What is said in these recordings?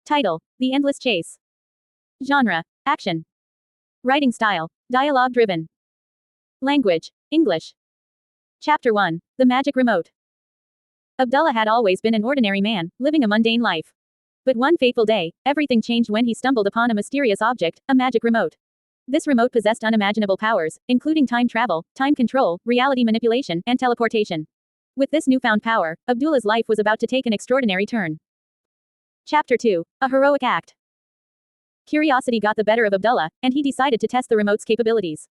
Title: The Endless Chase. Genre: Action. Writing style: Dialogue driven. Language: English. Chapter 1: The Magic Remote. Abdullah had always been an ordinary man, living a mundane life. But one fateful day, everything changed when he stumbled upon a mysterious object, a magic remote. This remote possessed unimaginable powers, including time travel, time control, reality manipulation, and teleportation. With this newfound power, Abdullah's life was about to take an extraordinary turn. Chapter 2: A Heroic Act. Curiosity got the better of Abdullah, and he decided to test the remote's capabilities.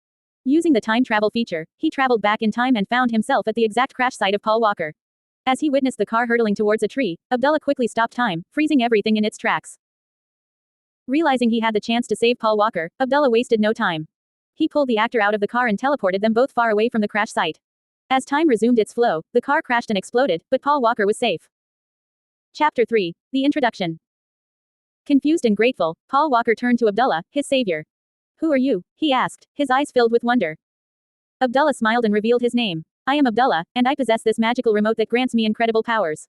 Using the time travel feature, he traveled back in time and found himself at the exact crash site of Paul Walker. As he witnessed the car hurtling towards a tree, Abdullah quickly stopped time, freezing everything in its tracks. Realizing he had the chance to save Paul Walker, Abdullah wasted no time. He pulled the actor out of the car and teleported them both far away from the crash site. As time resumed its flow, the car crashed and exploded, but Paul Walker was safe. Chapter 3: The Introduction. Confused and grateful, Paul Walker turned to Abdullah, his savior. "Who are you?" he asked, his eyes filled with wonder. Abdullah smiled and revealed his name. "I am Abdullah, and I possess this magical remote that grants me incredible powers."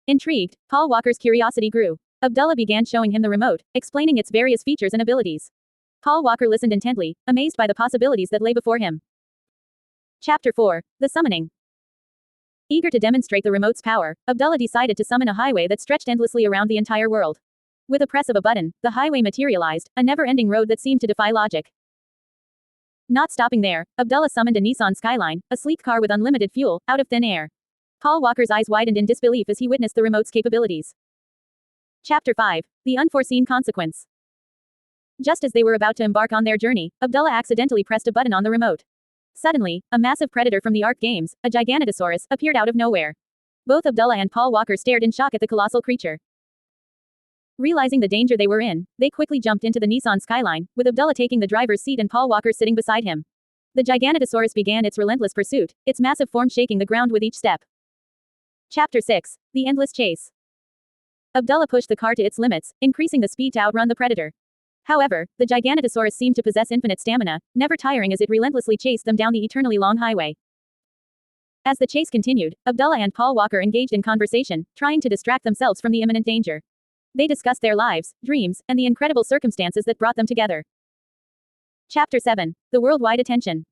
Intrigued, Paul Walker's curiosity grew. Abdullah began showing him the remote, explaining its various features and abilities. Paul Walker listened intently, amazed by the possibilities that lay before him. Chapter 4: The Summoning. Eager to demonstrate the remote's power, Abdullah decided to summon a highway that stretched endlessly around the entire world. With a press of a button, the highway materialized, a never-ending road that seemed to defy logic. Not stopping there, Abdullah summoned a Nissan Skyline, a sleek car with unlimited fuel, out of thin air. Paul Walker's eyes widened in disbelief as he witnessed the remote's capabilities. Chapter 5: The Unforeseen Consequence. Just as they were about to embark on their journey, Abdullah accidentally pressed a button on the remote. Suddenly, a massive predator from the Ark Games, a Giganotosaurus, appeared out of nowhere. Both Abdullah and Paul Walker stared in shock at the colossal creature. Realizing the danger they were in, they quickly jumped into the Nissan Skyline, with Abdullah taking the driver's seat and Paul Walker sitting beside him. The Giganotosaurus began its relentless pursuit, its massive form shaking the ground with each step. Chapter 6: The Endless Chase. Abdullah pushed the car to its limits, increasing the speed to outrun the predator. However, the Giganotosaurus seemed to possess infinite stamina, never tiring as it relentlessly chased them down the eternally long highway. As the chase continued, Abdullah and Paul Walker engaged in conversation, trying to distract themselves from the imminent danger. They discussed their lives, dreams, and the incredible circumstances that brought them together. Chapter 7: The Worldwide Attention.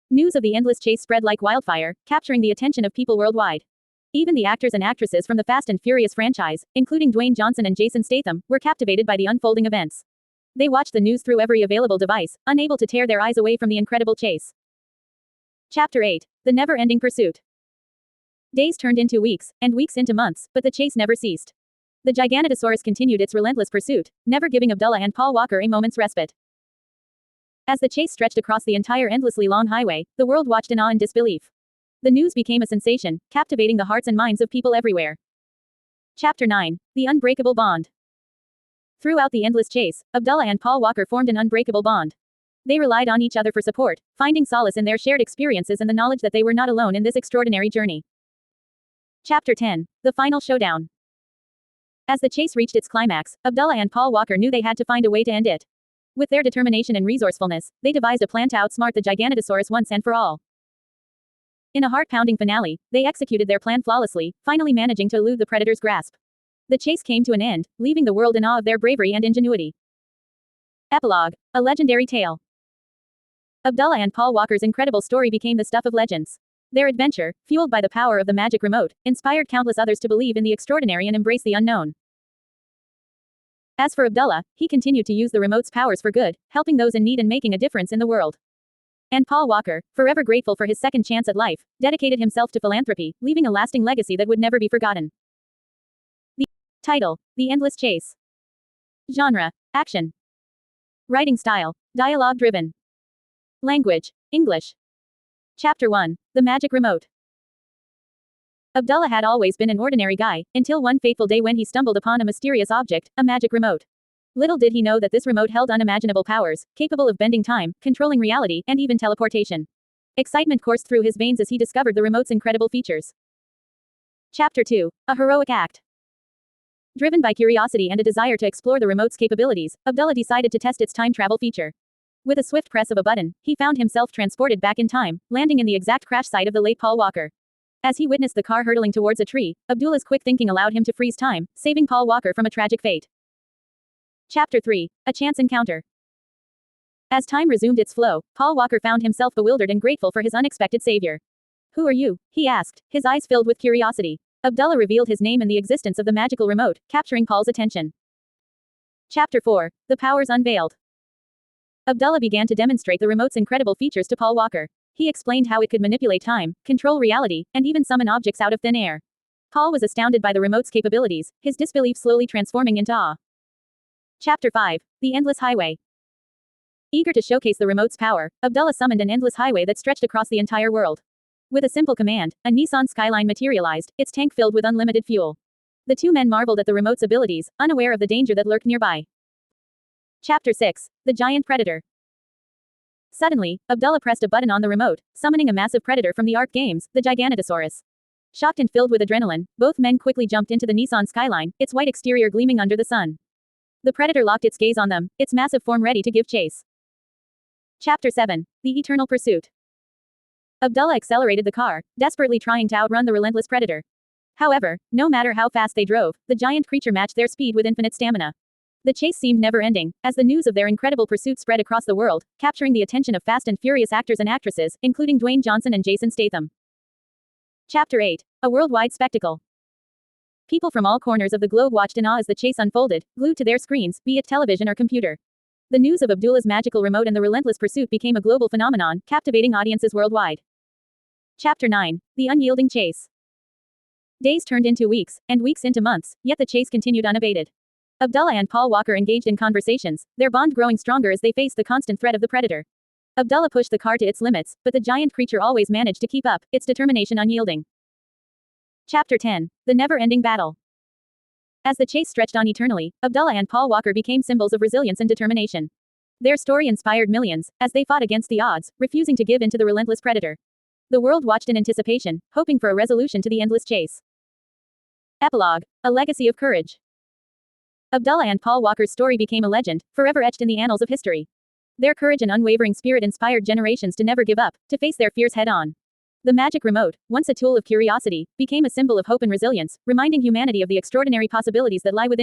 News of the endless chase spread like wildfire, capturing the attention of people worldwide. Even the actors and actresses from the Fast and Furious franchise, including Dwayne Johnson and Jason Statham, were captivated by the unfolding events. They watched the news through every available device, unable to tear their eyes away from the incredible chase. Chapter 8: The Never-Ending Pursuit. Days turned into weeks, and weeks into months, but the chase never ceased. The Giganotosaurus continued its relentless pursuit, never giving Abdullah and Paul Walker a moment's respite. As the chase stretched across the entire endlessly long highway, the world watched in awe and disbelief. The news became a sensation, captivating the hearts and minds of people everywhere. Chapter 9: The Unbreakable Bond. Throughout the endless chase, Abdullah and Paul Walker formed an unbreakable bond. They relied on each other for support, finding solace in their shared experiences and the knowledge that they were not alone in this extraordinary journey. Chapter 10: The Final Showdown. As the chase reached its climax, Abdullah and Paul Walker knew they had to find a way to end it. With their determination and resourcefulness, they devised a plan to outsmart the Giganotosaurus once and for all. In a heart-pounding finale, they executed their plan flawlessly, finally managing to elude the predator's grasp. The chase came to an end, leaving the world in awe of their bravery and ingenuity. Epilogue: A Legendary Tale. Abdullah and Paul Walker's incredible story became the stuff of legends. Their adventure, fueled by the power of the magic remote, inspired countless others to believe in the extraordinary and embrace the unknown. As for Abdullah, he continued to use the remote's powers for good, helping those in need and making a difference in the world. And Paul Walker, forever grateful for his second chance at life, dedicated himself to philanthropy, leaving a lasting legacy that would never be forgotten. The title: The Endless Chase. Genre: Action. Writing style: Dialogue driven. Language: English. Chapter 1: The Magic Remote. Abdullah had always been an ordinary guy, until one fateful day when he stumbled upon a mysterious object, a magic remote. Little did he know that this remote held unimaginable powers, capable of bending time, controlling reality, and even teleportation. Excitement coursed through his veins as he discovered the remote's incredible features. Chapter 2: A Heroic Act. Driven by curiosity and a desire to explore the remote's capabilities, Abdullah decided to test its time travel feature. With a swift press of a button, he found himself transported back in time, landing in the exact crash site of the late Paul Walker. As he witnessed the car hurtling towards a tree, Abdullah's quick thinking allowed him to freeze time, saving Paul Walker from a tragic fate. Chapter 3. A Chance Encounter. As time resumed its flow, Paul Walker found himself bewildered and grateful for his unexpected savior. "Who are you?" he asked, his eyes filled with curiosity. Abdullah revealed his name and the existence of the magical remote, capturing Paul's attention. Chapter 4. The Powers Unveiled. Abdullah began to demonstrate the remote's incredible features to Paul Walker. He explained how it could manipulate time, control reality, and even summon objects out of thin air. Paul was astounded by the remote's capabilities, his disbelief slowly transforming into awe. Chapter 5. The Endless Highway. Eager to showcase the remote's power, Abdullah summoned an endless highway that stretched across the entire world. With a simple command, a Nissan Skyline materialized, its tank filled with unlimited fuel. The two men marveled at the remote's abilities, unaware of the danger that lurked nearby. Chapter 6. The Giant Predator. Suddenly, Abdullah pressed a button on the remote, summoning a massive predator from the Ark games, the Giganotosaurus. Shocked and filled with adrenaline, both men quickly jumped into the Nissan Skyline, its white exterior gleaming under the sun. The predator locked its gaze on them, its massive form ready to give chase. Chapter 7. The Eternal Pursuit. Abdullah accelerated the car, desperately trying to outrun the relentless predator. However, no matter how fast they drove, the giant creature matched their speed with infinite stamina. The chase seemed never-ending, as the news of their incredible pursuit spread across the world, capturing the attention of fast and furious actors and actresses, including Dwayne Johnson and Jason Statham. Chapter 8. A Worldwide Spectacle. People from all corners of the globe watched in awe as the chase unfolded, glued to their screens, be it television or computer. The news of Abdullah's magical remote and the relentless pursuit became a global phenomenon, captivating audiences worldwide. Chapter 9. The Unyielding Chase. Days turned into weeks, and weeks into months, yet the chase continued unabated. Abdullah and Paul Walker engaged in conversations, their bond growing stronger as they faced the constant threat of the predator. Abdullah pushed the car to its limits, but the giant creature always managed to keep up, its determination unyielding. Chapter 10. The Never-Ending Battle. As the chase stretched on eternally, Abdullah and Paul Walker became symbols of resilience and determination. Their story inspired millions, as they fought against the odds, refusing to give in to the relentless predator. The world watched in anticipation, hoping for a resolution to the endless chase. Epilogue. A Legacy of Courage. Abdullah and Paul Walker's story became a legend, forever etched in the annals of history. Their courage and unwavering spirit inspired generations to never give up, to face their fears head-on. The magic remote, once a tool of curiosity, became a symbol of hope and resilience, reminding humanity of the extraordinary possibilities that lie within